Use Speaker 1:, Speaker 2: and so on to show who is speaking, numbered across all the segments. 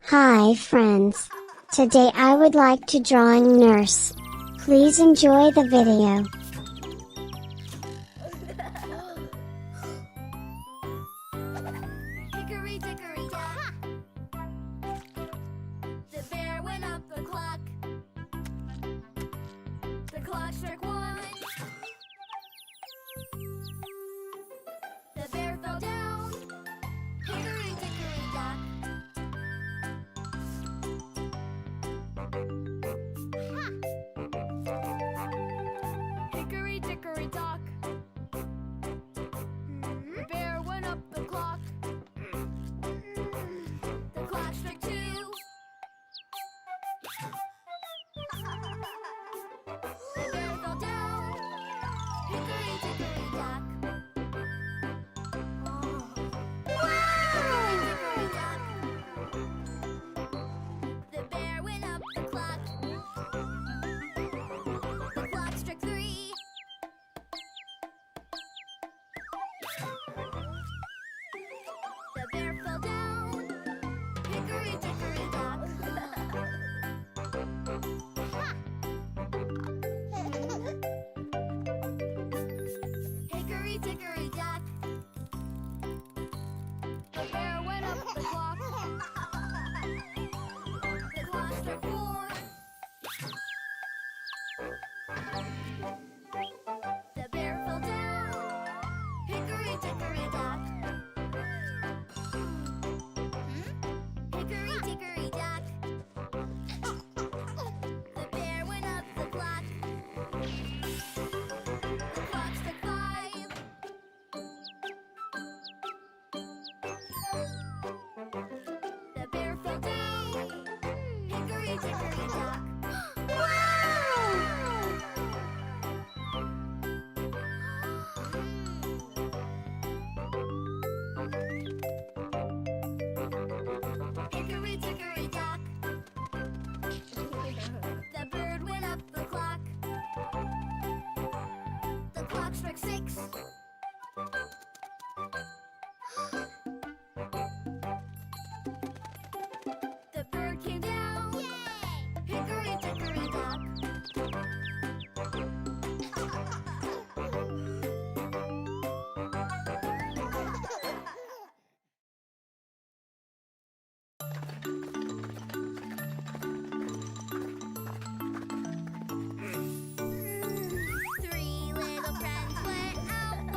Speaker 1: Hi friends. Today I would like to drawing nurse. Please enjoy the video.
Speaker 2: Hickory dickory dock. The bear went up the clock. The clock struck one. The bear fell down. Hickory dickory dock. Hickory dickory dock. The bear went up the clock. The clock struck two. The bear fell down. Hickory dickory dock. Hickory dickory dock. The bear went up the clock. The clock struck three. The bear fell down. Hickory dickory dock. Hickory dickory dock. The bear went up the clock. The clock struck four. The bear fell down. Hickory dickory dock. Hickory dickory dock. The bear went up the clock. The clock struck five. The bear fell down. Hickory dickory dock. Hickory dickory dock. The bird went up the clock. The clock struck six. The bird came down. Hickory dickory dock. Three little friends went out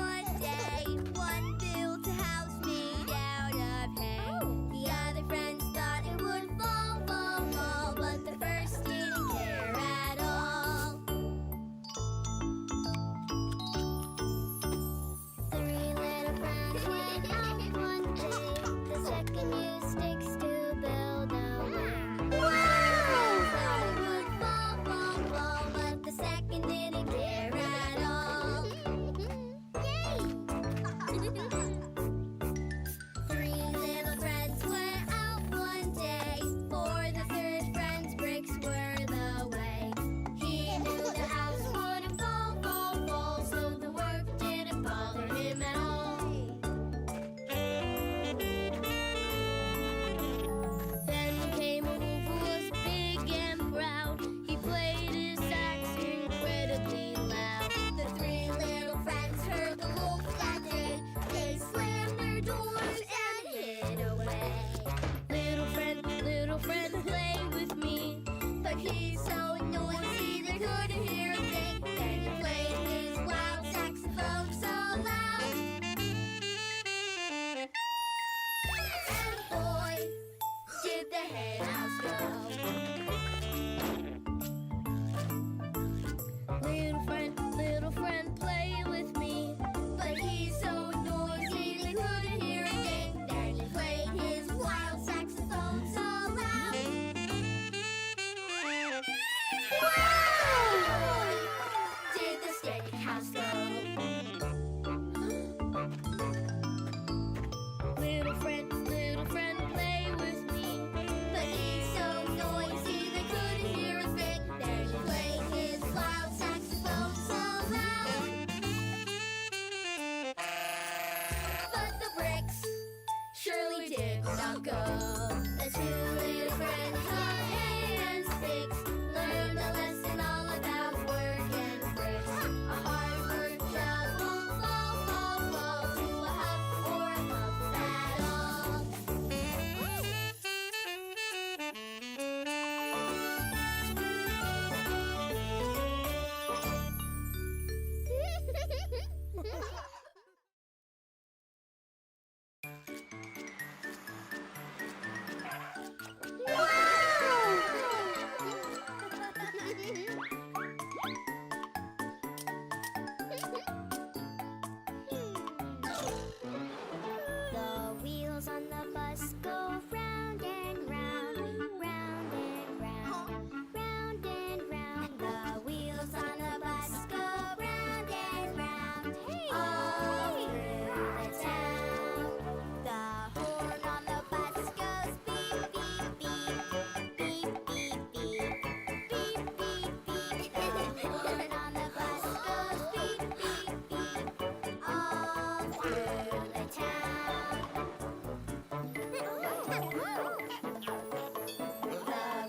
Speaker 2: The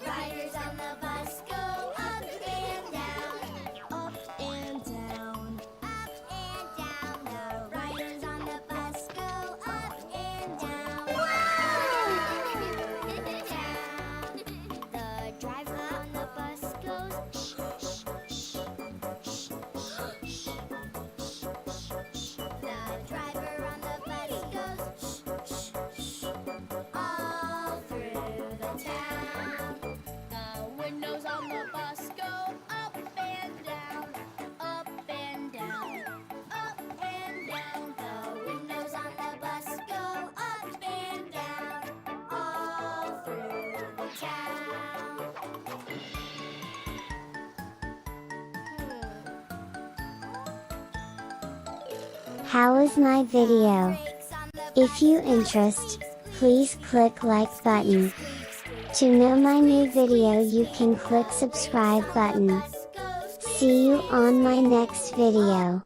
Speaker 2: riders on the bus go up and down, up and down, up and down. The riders on the bus go up and down. Down. The driver on the bus goes shh, shh, shh, shh, shh, shh. The driver on the bus goes shh, shh, shh, all through the town. The windows on the bus go up and down, up and down, up and down. The windows on the bus go up and down, all through the town.
Speaker 1: How was my video? If you interest, please click like button. To know my new video you can click subscribe button. See you on my next video.